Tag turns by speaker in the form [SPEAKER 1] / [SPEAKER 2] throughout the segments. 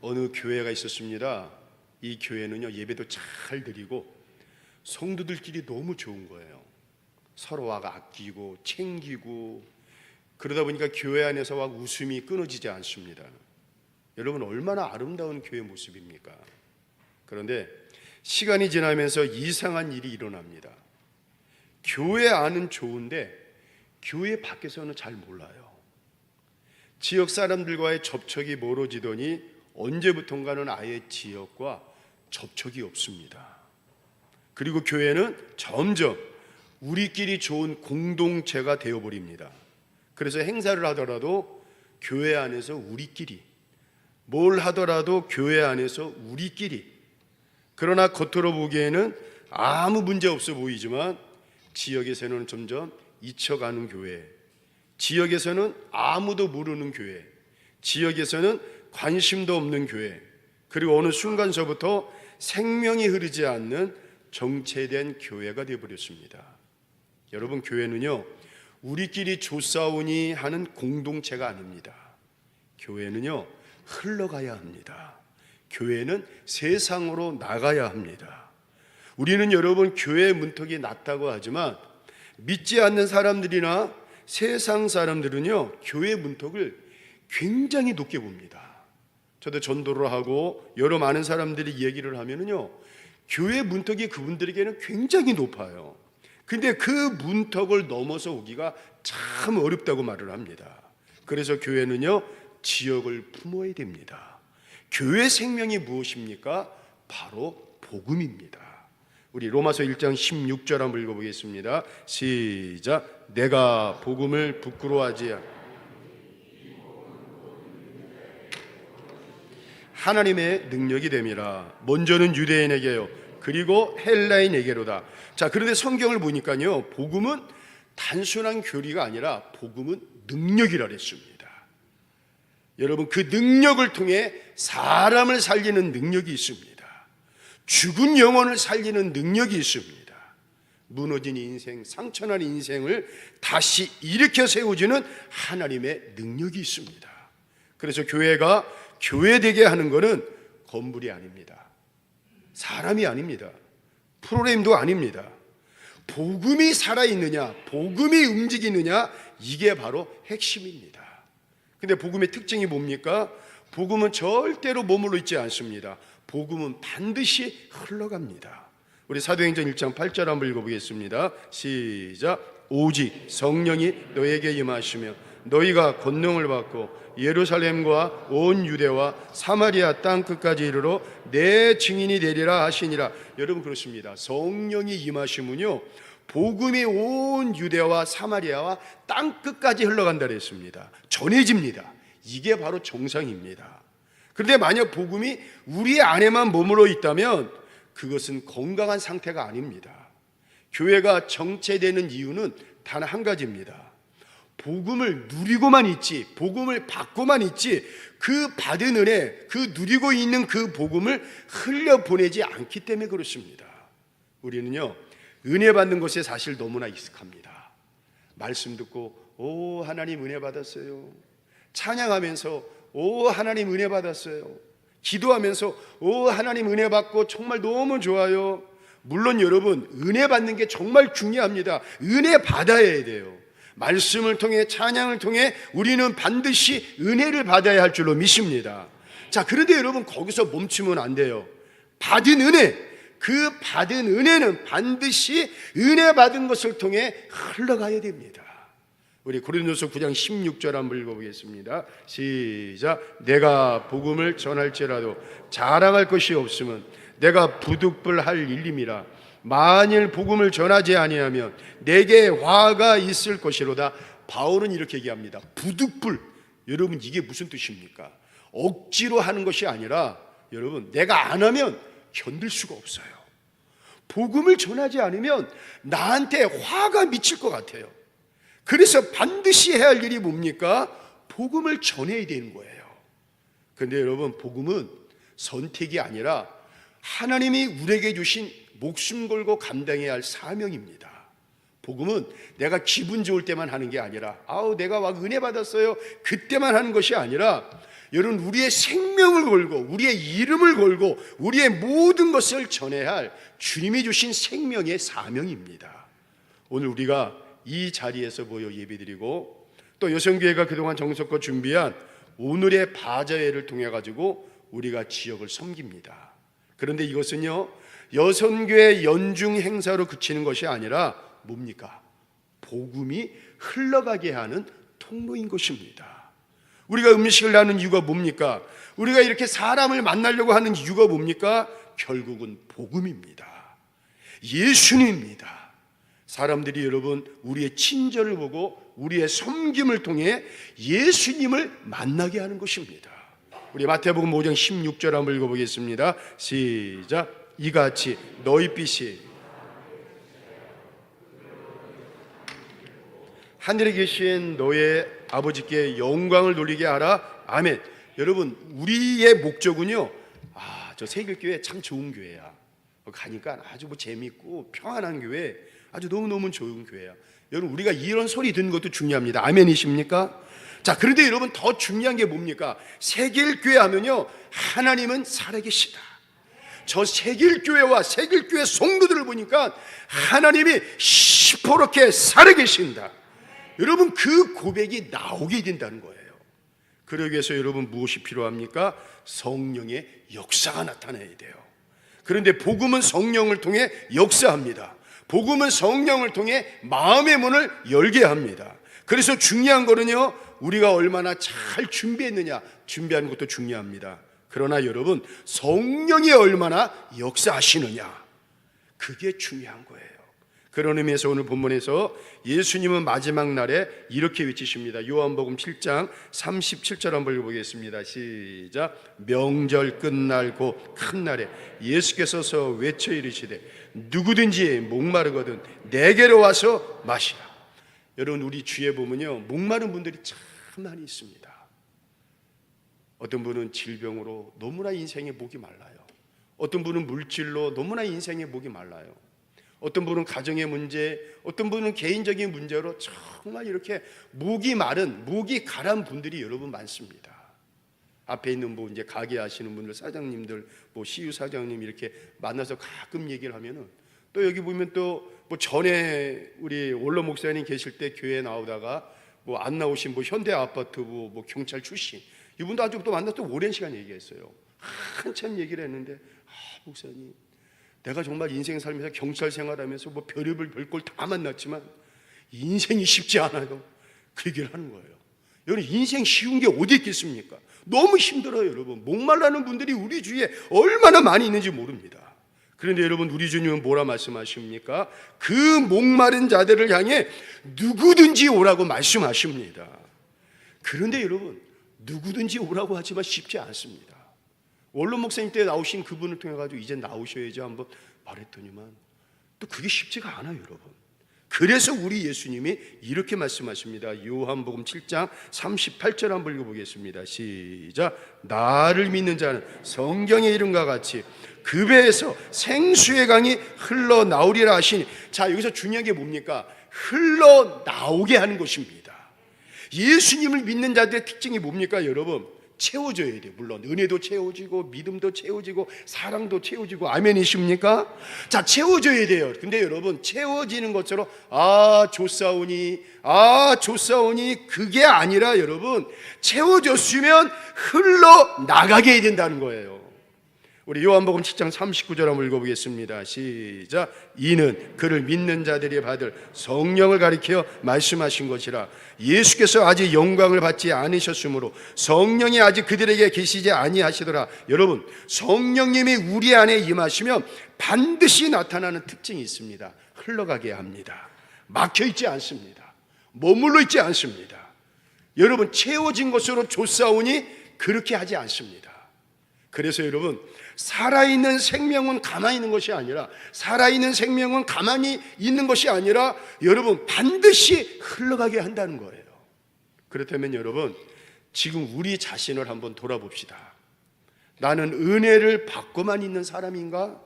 [SPEAKER 1] 어느 교회가 있었습니다. 이 교회는요, 예배도 잘 드리고 성도들끼리 너무 좋은 거예요. 서로가 아끼고 챙기고, 그러다 보니까 교회 안에서 막 웃음이 끊어지지 않습니다. 여러분, 얼마나 아름다운 교회 모습입니까? 그런데 시간이 지나면서 이상한 일이 일어납니다. 교회 안은 좋은데 교회 밖에서는 잘 몰라요. 지역 사람들과의 접촉이 멀어지더니 언제부턴가는 아예 지역과 접촉이 없습니다. 그리고 교회는 점점 우리끼리 좋은 공동체가 되어버립니다. 그래서 행사를 하더라도 교회 안에서 우리끼리, 뭘 하더라도 교회 안에서 우리끼리. 그러나 겉으로 보기에는 아무 문제 없어 보이지만 지역에서는 점점 잊혀가는 교회, 지역에서는 아무도 모르는 교회, 지역에서는 관심도 없는 교회, 그리고 어느 순간서부터 생명이 흐르지 않는 정체된 교회가 되어버렸습니다. 여러분, 교회는요, 우리끼리 조싸우니 하는 공동체가 아닙니다. 교회는요, 흘러가야 합니다. 교회는 세상으로 나가야 합니다. 우리는 여러분, 교회 문턱이 낮다고 하지만 믿지 않는 사람들이나 세상 사람들은요, 교회 문턱을 굉장히 높게 봅니다. 저도 전도를 하고 여러 많은 사람들이 얘기를 하면은요, 교회 문턱이 그분들에게는 굉장히 높아요. 근데 그 문턱을 넘어서 오기가 참 어렵다고 말을 합니다. 그래서 교회는요, 지역을 품어야 됩니다. 교회 생명이 무엇입니까? 바로 복음입니다. 우리 로마서 1장 16절 한번 읽어보겠습니다. 시작. 내가 복음을 부끄러워하지 않 하나님의 능력이 됨이라. 먼저는 유대인에게요, 그리고 헬라인에게로다. 자, 그런데 성경을 보니까요, 복음은 단순한 교리가 아니라 복음은 능력이라 그랬습니다. 여러분, 그 능력을 통해 사람을 살리는 능력이 있습니다. 죽은 영혼을 살리는 능력이 있습니다. 무너진 인생, 상처난 인생을 다시 일으켜 세워주는 하나님의 능력이 있습니다. 그래서 교회가 교회되게 하는 것은 건물이 아닙니다. 사람이 아닙니다. 프로그램도 아닙니다. 복음이 살아있느냐, 복음이 움직이느냐, 이게 바로 핵심입니다. 근데 복음의 특징이 뭡니까? 복음은 절대로 머물러 있지 않습니다. 복음은 반드시 흘러갑니다. 우리 사도행전 1장 8절 한번 읽어보겠습니다. 시작. 오직 성령이 너에게 임하시며 너희가 권능을 받고 예루살렘과 온 유대와 사마리아 땅 끝까지 이르러 내 증인이 되리라 하시니라. 여러분, 그렇습니다. 성령이 임하시면요, 복음이 온 유대와 사마리아와 땅 끝까지 흘러간다 그랬습니다. 전해집니다. 이게 바로 정상입니다. 그런데 만약 복음이 우리 안에만 머물러 있다면 그것은 건강한 상태가 아닙니다. 교회가 정체되는 이유는 단 한 가지입니다. 복음을 누리고만 있지, 복음을 받고만 있지, 그 받은 은혜, 그 누리고 있는 그 복음을 흘려보내지 않기 때문에 그렇습니다. 우리는요, 은혜 받는 것에 사실 너무나 익숙합니다. 말씀 듣고 오 하나님 은혜 받았어요, 찬양하면서 오 하나님 은혜 받았어요, 기도하면서 오 하나님 은혜 받고 정말 너무 좋아요. 물론 여러분, 은혜 받는 게 정말 중요합니다. 은혜 받아야 돼요. 말씀을 통해, 찬양을 통해 우리는 반드시 은혜를 받아야 할 줄로 믿습니다. 자, 그런데 여러분, 거기서 멈추면 안 돼요. 받은 은혜, 그 받은 은혜는 반드시 은혜 받은 것을 통해 흘러가야 됩니다. 우리 고린도서 9장 16절 한번 읽어보겠습니다. 시작. 내가 복음을 전할지라도 자랑할 것이 없으면 내가 부득불할 일임이라. 만일 복음을 전하지 아니하면 내게 화가 있을 것이로다. 바울은 이렇게 얘기합니다. 부득불. 여러분, 이게 무슨 뜻입니까? 억지로 하는 것이 아니라 여러분, 내가 안 하면 견딜 수가 없어요. 복음을 전하지 않으면 나한테 화가 미칠 것 같아요. 그래서 반드시 해야 할 일이 뭡니까? 복음을 전해야 되는 거예요. 그런데 여러분, 복음은 선택이 아니라 하나님이 우리에게 주신 목숨 걸고 감당해야 할 사명입니다. 복음은 내가 기분 좋을 때만 하는 게 아니라 아우 내가 막 은혜 받았어요 그때만 하는 것이 아니라 여러분 우리의 생명을 걸고 우리의 이름을 걸고 우리의 모든 것을 전해야 할 주님이 주신 생명의 사명입니다. 오늘 우리가 이 자리에서 모여 예배드리고 또 여성교회가 그동안 정성껏 준비한 오늘의 바자회를 통해 가지고 우리가 지역을 섬깁니다. 그런데 이것은요 여성교회 연중 행사로 그치는 것이 아니라 뭡니까? 복음이 흘러가게 하는 통로인 것입니다. 우리가 음식을 나누는 이유가 뭡니까? 우리가 이렇게 사람을 만나려고 하는 이유가 뭡니까? 결국은 복음입니다. 예수님입니다. 사람들이 여러분 우리의 친절을 보고 우리의 섬김을 통해 예수님을 만나게 하는 것입니다. 우리 마태복음 5장 16절 한번 읽어보겠습니다. 시작. 이같이 너희 빛이 하늘에 계신 너의 아버지께 영광을 돌리게 하라. 아멘. 여러분 우리의 목적은요 저 세길교회 참 좋은 교회야. 가니까 아주 재밌고 평안한 교회, 아주 너무너무 좋은 교회야. 여러분 우리가 이런 소리 듣는 것도 중요합니다. 아멘이십니까? 자, 그런데 여러분 더 중요한 게 뭡니까? 세길교회 하면요 하나님은 살아계시다. 저 세길교회와 세길교회 성도들을 보니까 하나님이 시퍼렇게 살아계신다. 여러분 그 고백이 나오게 된다는 거예요. 그러기 위해서 여러분 무엇이 필요합니까? 성령의 역사가 나타나야 돼요. 그런데 복음은 성령을 통해 역사합니다. 복음은 성령을 통해 마음의 문을 열게 합니다. 그래서 중요한 거는요 우리가 얼마나 잘 준비했느냐, 준비하는 것도 중요합니다. 그러나 여러분 성령이 얼마나 역사하시느냐, 그게 중요한 거예요. 그런 의미에서 오늘 본문에서 예수님은 마지막 날에 이렇게 외치십니다. 요한복음 7장 37절 한번 읽어보겠습니다. 시작. 명절 끝날 곧 큰 날에 예수께서 외쳐 이르시되 누구든지 목마르거든 내게로 와서 마시라. 여러분 우리 주위에 보면요 목마른 분들이 참 많이 있습니다. 어떤 분은 질병으로 너무나 인생의 목이 말라요. 어떤 분은 물질로 너무나 인생의 목이 말라요. 어떤 분은 가정의 문제, 어떤 분은 개인적인 문제로 정말 이렇게 목이 마른, 목이 가란 분들이 여러분 많습니다. 앞에 있는 이제 가게 하시는 분들, 사장님들, CU 사장님 이렇게 만나서 가끔 얘기를 하면은 또 여기 보면 또 전에 우리 원로 목사님 계실 때 교회에 나오다가 안 나오신 현대 아파트 경찰 출신 이분도 아주 또 만나서 또 오랜 시간 얘기했어요. 한참 얘기를 했는데 목사님 내가 정말 인생 살면서 경찰 생활하면서 별의별 별걸 다 만났지만 인생이 쉽지 않아요. 그 얘기를 하는 거예요. 여러분 인생 쉬운 게 어디 있겠습니까? 너무 힘들어요. 여러분 목말라는 분들이 우리 주위에 얼마나 많이 있는지 모릅니다. 그런데 여러분 우리 주님은 뭐라 말씀하십니까? 그 목마른 자들을 향해 누구든지 오라고 말씀하십니다. 그런데 여러분 누구든지 오라고 하지만 쉽지 않습니다. 원로 목사님 때 나오신 그분을 통해 가지고 이제 나오셔야지 한번 말했더니만 또 그게 쉽지가 않아요. 여러분 그래서 우리 예수님이 이렇게 말씀하십니다. 요한복음 7장 38절 한번 읽어보겠습니다. 시작. 나를 믿는 자는 성경의 이름과 같이 그 배에서 생수의 강이 흘러나오리라 하시니, 자 여기서 중요한 게 뭡니까? 흘러나오게 하는 것입니다. 예수님을 믿는 자들의 특징이 뭡니까 여러분? 채워져야 돼요. 물론 은혜도 채워지고 믿음도 채워지고 사랑도 채워지고 아멘이십니까? 자 채워져야 돼요. 근데 여러분 채워지는 것처럼 좋사오니 그게 아니라 여러분 채워졌으면 흘러나가게 해야 된다는 거예요. 우리 요한복음 7장 39절 한번 읽어보겠습니다. 시작. 이는 그를 믿는 자들이 받을 성령을 가리켜 말씀하신 것이라. 예수께서 아직 영광을 받지 않으셨으므로 성령이 아직 그들에게 계시지 아니하시더라. 여러분 성령님이 우리 안에 임하시면 반드시 나타나는 특징이 있습니다. 흘러가게 합니다. 막혀있지 않습니다. 머물러 있지 않습니다. 여러분 채워진 것으로 조사오니 그렇게 하지 않습니다. 그래서 여러분 살아있는 생명은 가만히 있는 것이 아니라, 살아있는 생명은 가만히 있는 것이 아니라 여러분 반드시 흘러가게 한다는 거예요. 그렇다면 여러분 지금 우리 자신을 한번 돌아봅시다. 나는 은혜를 받고만 있는 사람인가?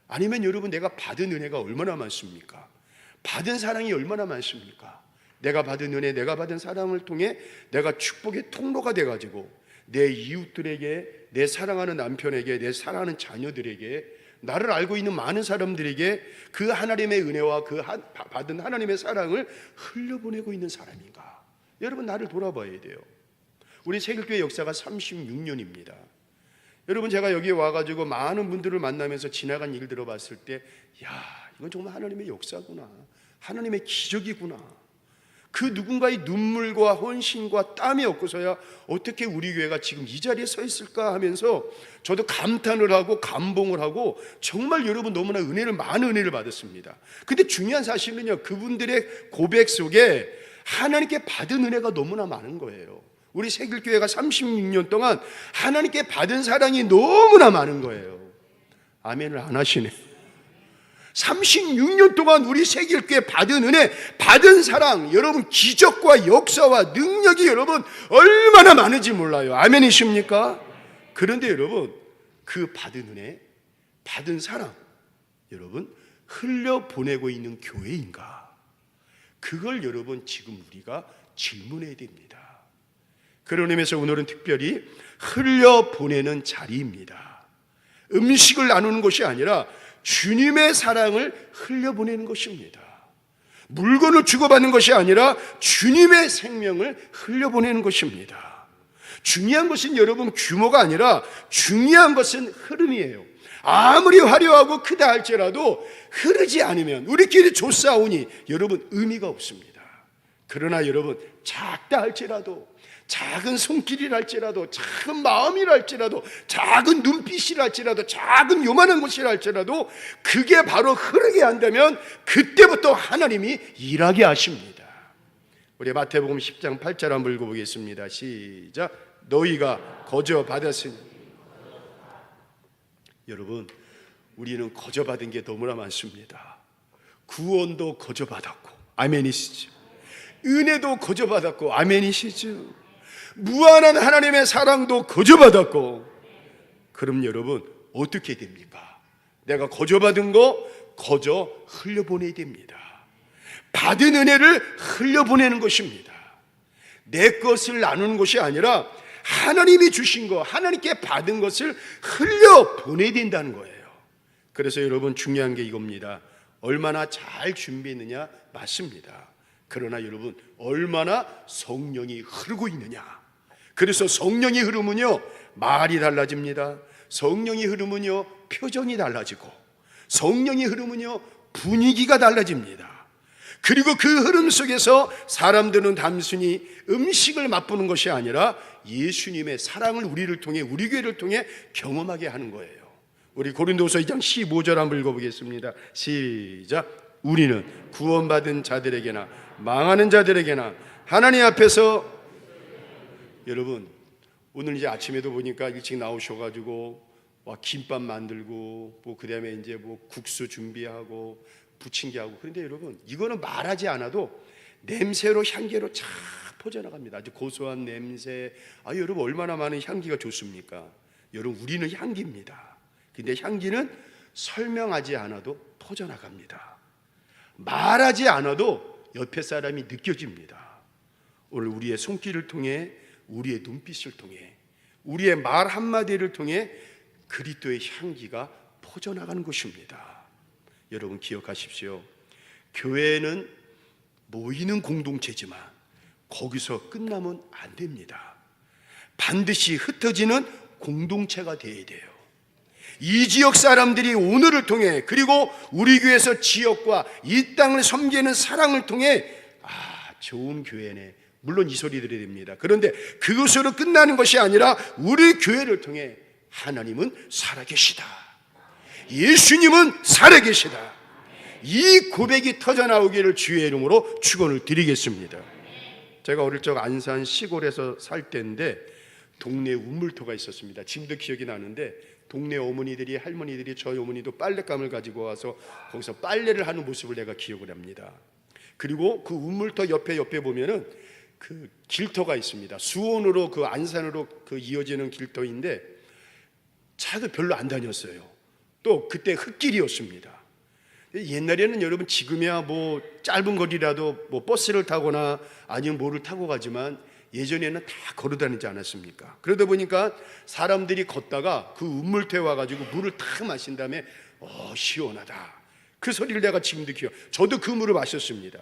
[SPEAKER 1] 아니면 여러분 내가 받은 은혜가 얼마나 많습니까? 받은 사랑이 얼마나 많습니까? 내가 받은 은혜, 내가 받은 사랑을 통해 내가 축복의 통로가 돼가지고 내 이웃들에게, 내 사랑하는 남편에게, 내 사랑하는 자녀들에게, 나를 알고 있는 많은 사람들에게 그 하나님의 은혜와 그 받은 하나님의 사랑을 흘려보내고 있는 사람인가? 여러분, 나를 돌아봐야 돼요. 우리 새길교회 역사가 36년입니다. 여러분, 제가 여기에 와가지고 많은 분들을 만나면서 지나간 일들을 봤을 때, 야, 이건 정말 하나님의 역사구나, 하나님의 기적이구나. 그 누군가의 눈물과 헌신과 땀이 없고서야 어떻게 우리 교회가 지금 이 자리에 서 있을까 하면서 저도 감탄을 하고 감봉을 하고, 정말 여러분 너무나 많은 은혜를 받았습니다. 근데 중요한 사실은요, 그분들의 고백 속에 하나님께 받은 은혜가 너무나 많은 거예요. 우리 새길교회가 36년 동안 하나님께 받은 사랑이 너무나 많은 거예요. 아멘을 안 하시네. 36년 동안 우리 새길교회 받은 은혜, 받은 사랑, 여러분 기적과 역사와 능력이 여러분 얼마나 많은지 몰라요. 아멘이십니까? 그런데 여러분, 그 받은 은혜, 받은 사랑, 여러분 흘려보내고 있는 교회인가? 그걸 여러분 지금 우리가 질문해야 됩니다. 그런 의미에서 오늘은 특별히 흘려보내는 자리입니다. 음식을 나누는 것이 아니라 주님의 사랑을 흘려보내는 것입니다. 물건을 주고받는 것이 아니라 주님의 생명을 흘려보내는 것입니다. 중요한 것은 여러분 규모가 아니라 중요한 것은 흐름이에요. 아무리 화려하고 크다 할지라도 흐르지 않으면 우리끼리 조싸우니 여러분 의미가 없습니다. 그러나 여러분 작다 할지라도, 작은 손길이랄지라도, 작은 마음이랄지라도, 작은 눈빛이랄지라도, 작은 요만한 것이랄지라도 그게 바로 흐르게 한다면 그때부터 하나님이 일하게 하십니다. 우리 마태복음 10장 8절 한번 읽어보겠습니다. 시작. 너희가 거저 받았으니. 여러분, 우리는 거저 받은 게 너무나 많습니다. 구원도 거저 받았고 아멘이시죠. 은혜도 거저 받았고 아멘이시죠. 무한한 하나님의 사랑도 거저 받았고. 그럼 여러분 어떻게 됩니까? 내가 거저 받은 거 거저 흘려보내야 됩니다. 받은 은혜를 흘려보내는 것입니다. 내 것을 나누는 것이 아니라 하나님이 주신 거, 하나님께 받은 것을 흘려보내야 된다는 거예요. 그래서 여러분 중요한 게 이겁니다. 얼마나 잘 준비했느냐 맞습니다. 그러나 여러분 얼마나 성령이 흐르고 있느냐. 그래서 성령이 흐르면요 말이 달라집니다. 성령이 흐르면요 표정이 달라지고, 성령이 흐르면요 분위기가 달라집니다. 그리고 그 흐름 속에서 사람들은 단순히 음식을 맛보는 것이 아니라 예수님의 사랑을 우리를 통해, 우리 교회를 통해 경험하게 하는 거예요. 우리 고린도서 2장 15절 한번 읽어보겠습니다. 시작. 우리는 구원받은 자들에게나 망하는 자들에게나 하나님 앞에서. 여러분 오늘 이제 아침에도 보니까 일찍 나오셔가지고 와 김밥 만들고 뭐 그다음에 이제 뭐 국수 준비하고 부침개 하고. 그런데 여러분 이거는 말하지 않아도 냄새로 향기로 쫙 퍼져나갑니다. 아주 고소한 냄새. 여러분 얼마나 많은 향기가 좋습니까? 여러분 우리는 향기입니다. 근데 향기는 설명하지 않아도 퍼져나갑니다. 말하지 않아도 옆에 사람이 느껴집니다. 오늘 우리의 손길을 통해, 우리의 눈빛을 통해, 우리의 말 한마디를 통해 그리스도의 향기가 퍼져나가는 것입니다. 여러분 기억하십시오. 교회는 모이는 공동체지만 거기서 끝나면 안 됩니다. 반드시 흩어지는 공동체가 되어야 돼요. 이 지역 사람들이 오늘을 통해, 그리고 우리 교회에서 지역과 이 땅을 섬기는 사랑을 통해 좋은 교회네, 물론 이 소리 들어야 됩니다. 그런데 그것으로 끝나는 것이 아니라 우리 교회를 통해 하나님은 살아계시다, 예수님은 살아계시다, 이 고백이 터져나오기를 주의 이름으로 축원을 드리겠습니다. 제가 어릴 적 안산 시골에서 살 때인데 동네에 우물터가 있었습니다. 지금도 기억이 나는데 동네 어머니들이, 할머니들이, 저희 어머니도 빨랫감을 가지고 와서 거기서 빨래를 하는 모습을 내가 기억을 합니다. 그리고 그 우물터 옆에 보면은 그 길터가 있습니다. 수원으로, 그 안산으로 그 이어지는 길터인데 차도 별로 안 다녔어요. 또 그때 흙길이었습니다. 옛날에는 여러분 지금이야 뭐 짧은 거리라도 뭐 버스를 타거나 아니면 뭐를 타고 가지만 예전에는 다 걸어 다니지 않았습니까? 그러다 보니까 사람들이 걷다가 그 운물터에 와가지고 물을 탁 마신 다음에 시원하다, 그 소리를 내가 지금도 기억. 저도 그 물을 마셨습니다.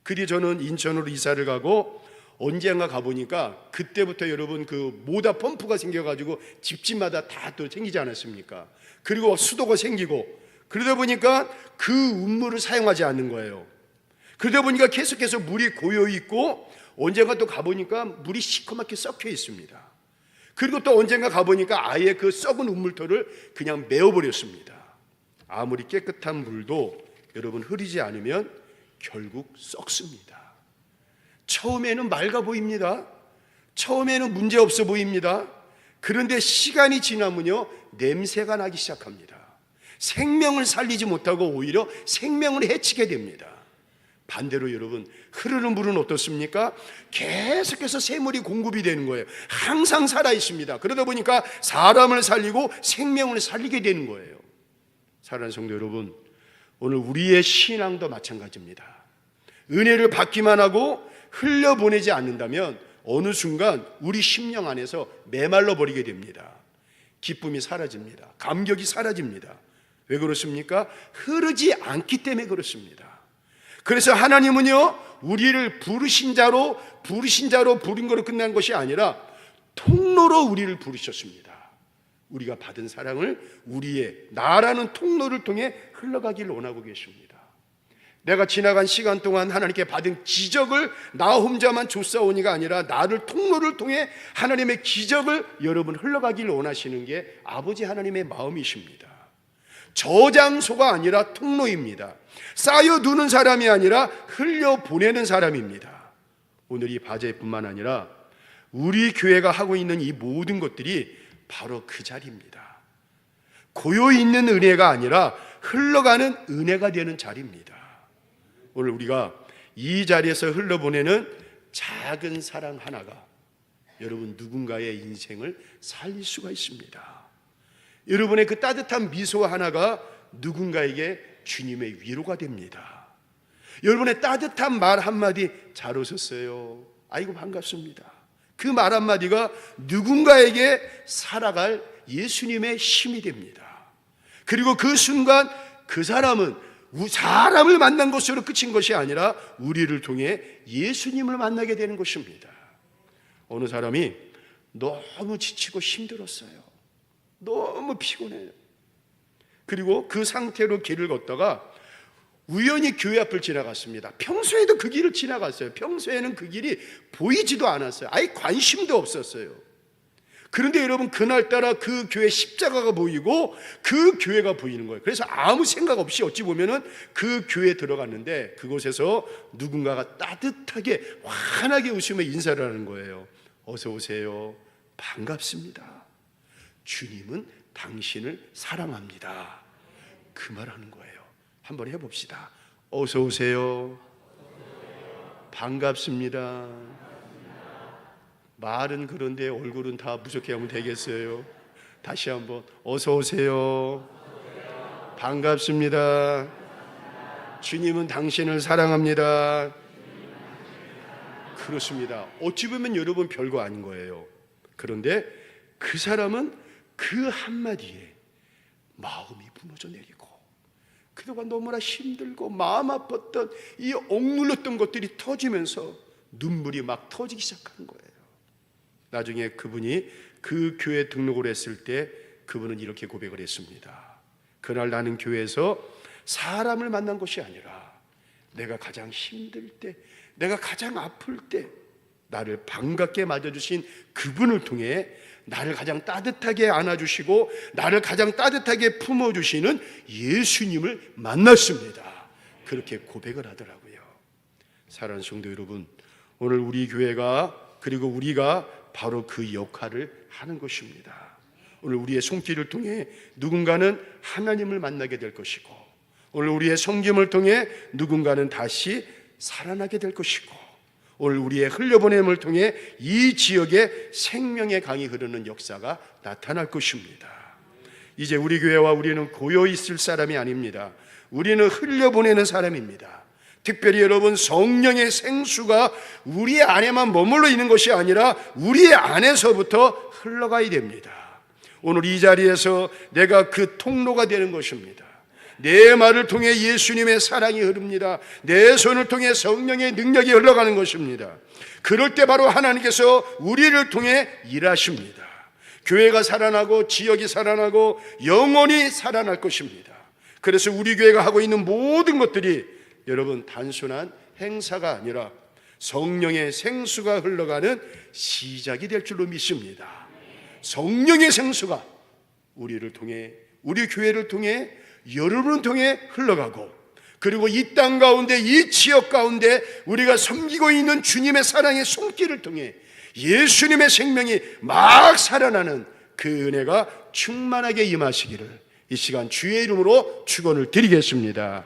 [SPEAKER 1] 그뒤 저는 인천으로 이사를 가고 언젠가 가보니까 그때부터 여러분 그 모다 펌프가 생겨가지고 집집마다 다 또 생기지 않았습니까? 그리고 수도가 생기고 그러다 보니까 그 운물을 사용하지 않는 거예요. 그러다 보니까 계속해서 물이 고여 있고 언젠가 또 가보니까 물이 시커멓게 썩혀 있습니다. 그리고 또 언젠가 가보니까 아예 그 썩은 운물터를 그냥 메워버렸습니다. 아무리 깨끗한 물도 여러분 흐리지 않으면 결국 썩습니다. 처음에는 맑아 보입니다. 처음에는 문제 없어 보입니다. 그런데 시간이 지나면요 냄새가 나기 시작합니다. 생명을 살리지 못하고 오히려 생명을 해치게 됩니다. 반대로 여러분 흐르는 물은 어떻습니까? 계속해서 샘물이 공급이 되는 거예요. 항상 살아 있습니다. 그러다 보니까 사람을 살리고 생명을 살리게 되는 거예요. 사랑하는 성도 여러분, 오늘 우리의 신앙도 마찬가지입니다. 은혜를 받기만 하고 흘려보내지 않는다면 어느 순간 우리 심령 안에서 메말라 버리게 됩니다. 기쁨이 사라집니다. 감격이 사라집니다. 왜 그렇습니까? 흐르지 않기 때문에 그렇습니다. 그래서 하나님은요 우리를 부르신 자로 부른 거로 끝난 것이 아니라 통로로 우리를 부르셨습니다. 우리가 받은 사랑을 우리의 나라는 통로를 통해 흘러가기를 원하고 계십니다. 내가 지나간 시간 동안 하나님께 받은 기적을 나 혼자만 쫓아오니가 아니라 나를 통로를 통해 하나님의 기적을 여러분 흘러가기를 원하시는 게 아버지 하나님의 마음이십니다. 저장소가 아니라 통로입니다. 쌓여두는 사람이 아니라 흘려보내는 사람입니다. 오늘 이 바제뿐만 아니라 우리 교회가 하고 있는 이 모든 것들이 바로 그 자리입니다. 고요있는 은혜가 아니라 흘러가는 은혜가 되는 자리입니다. 오늘 우리가 이 자리에서 흘러보내는 작은 사랑 하나가 여러분 누군가의 인생을 살릴 수가 있습니다. 여러분의 그 따뜻한 미소 하나가 누군가에게 주님의 위로가 됩니다. 여러분의 따뜻한 말 한마디, 잘 오셨어요, 아이고 반갑습니다, 그 말 한마디가 누군가에게 살아갈 예수님의 힘이 됩니다. 그리고 그 순간 그 사람은 사람을 만난 것으로 끝인 것이 아니라 우리를 통해 예수님을 만나게 되는 것입니다. 어느 사람이 너무 지치고 힘들었어요. 너무 피곤해요. 그리고 그 상태로 길을 걷다가 우연히 교회 앞을 지나갔습니다. 평소에도 그 길을 지나갔어요. 평소에는 그 길이 보이지도 않았어요. 아예 관심도 없었어요. 그런데 여러분 그날따라 그 교회 십자가가 보이고 그 교회가 보이는 거예요. 그래서 아무 생각 없이 어찌 보면은 그 교회에 들어갔는데 그곳에서 누군가가 따뜻하게 환하게 웃으며 인사를 하는 거예요. 어서 오세요, 반갑습니다, 주님은 당신을 사랑합니다, 그 말하는 거예요. 한번 해봅시다. 어서 오세요, 반갑습니다. 말은 그런데 얼굴은 다 무섭게 하면 되겠어요? 다시 한번 어서 오세요, 반갑습니다, 주님은 당신을 사랑합니다. 그렇습니다. 어찌 보면 여러분 별거 아닌 거예요. 그런데 그 사람은 그 한마디에 마음이 무너져 내리고 그동안 너무나 힘들고 마음 아팠던 이 억눌렸던 것들이 터지면서 눈물이 막 터지기 시작한 거예요. 나중에 그분이 그 교회 등록을 했을 때 그분은 이렇게 고백을 했습니다. 그날 나는 교회에서 사람을 만난 것이 아니라 내가 가장 힘들 때, 내가 가장 아플 때 나를 반갑게 맞아주신 그분을 통해 나를 가장 따뜻하게 안아주시고 나를 가장 따뜻하게 품어주시는 예수님을 만났습니다. 그렇게 고백을 하더라고요. 사랑하는 성도 여러분, 오늘 우리 교회가 그리고 우리가 바로 그 역할을 하는 것입니다. 오늘 우리의 손길을 통해 누군가는 하나님을 만나게 될 것이고 오늘 우리의 섬김을 통해 누군가는 다시 살아나게 될 것이고 오늘 우리의 흘려보냄을 통해 이 지역에 생명의 강이 흐르는 역사가 나타날 것입니다. 이제 우리 교회와 우리는 고요 있을 사람이 아닙니다. 우리는 흘려보내는 사람입니다. 특별히 여러분, 성령의 생수가 우리 안에만 머물러 있는 것이 아니라 우리 안에서부터 흘러가야 됩니다. 오늘 이 자리에서 내가 그 통로가 되는 것입니다. 내 말을 통해 예수님의 사랑이 흐릅니다. 내 손을 통해 성령의 능력이 흘러가는 것입니다. 그럴 때 바로 하나님께서 우리를 통해 일하십니다. 교회가 살아나고 지역이 살아나고 영원히 살아날 것입니다. 그래서 우리 교회가 하고 있는 모든 것들이 여러분 단순한 행사가 아니라 성령의 생수가 흘러가는 시작이 될 줄로 믿습니다. 성령의 생수가 우리를 통해, 우리 교회를 통해, 여러분을 통해 흘러가고, 그리고 이 땅 가운데, 이 지역 가운데 우리가 섬기고 있는 주님의 사랑의 손길을 통해 예수님의 생명이 막 살아나는 그 은혜가 충만하게 임하시기를 이 시간 주의 이름으로 축원을 드리겠습니다.